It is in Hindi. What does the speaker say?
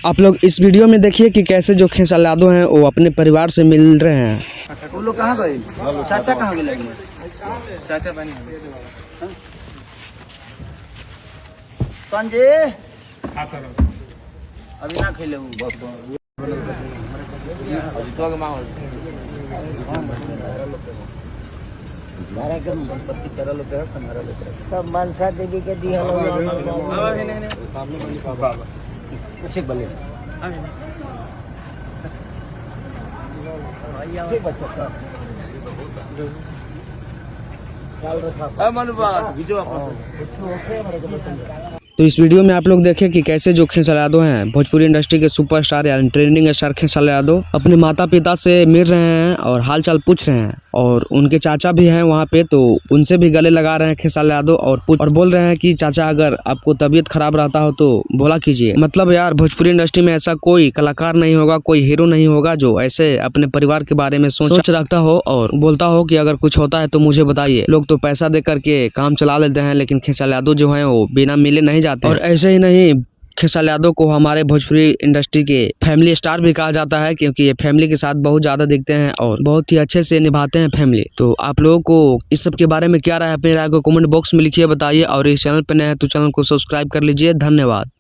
आप लोग इस वीडियो में देखिए कि कैसे जो खेसारी यादव हैं वो अपने परिवार से मिल रहे हैं। वो लोग कहाँ गए? चाचा कहाँ गए? चाचा बनी संजय अभी ना खेले सब मनसा देवी के दिया तो इस वीडियो में आप लोग देखें कि कैसे जो खेसारी यादव हैं भोजपुरी इंडस्ट्री के सुपरस्टार यानी ट्रेंडिंग स्टार खेसारी यादव अपने माता पिता से मिल रहे हैं और हाल चाल पूछ रहे हैं, और उनके चाचा भी हैं वहाँ पे, तो उनसे भी गले लगा रहे हैं खेसारी यादव और बोल रहे हैं कि चाचा अगर आपको तबीयत खराब रहता हो तो बोला कीजिए। मतलब यार भोजपुरी इंडस्ट्री में ऐसा कोई कलाकार नहीं होगा, कोई हीरो नहीं होगा जो ऐसे अपने परिवार के बारे में सोच रखता हो और बोलता हो कि अगर कुछ होता है तो मुझे बताइए। लोग तो पैसा दे करके काम चला लेते हैं, लेकिन खेसारी यादव जो है वो बिना मिले नहीं जाते। और ऐसे ही नहीं, खेसारी यादव को हमारे भोजपुरी इंडस्ट्री के फैमिली स्टार भी कहा जाता है, क्योंकि ये फैमिली के साथ बहुत ज्यादा दिखते हैं और बहुत ही अच्छे से निभाते हैं फैमिली। तो आप लोगों को इस सब के बारे में क्या राय है, अपनी राय को कमेंट बॉक्स में लिखिए, बताइए। और इस चैनल पर नए हैं तो चैनल को सब्सक्राइब कर लीजिए। धन्यवाद।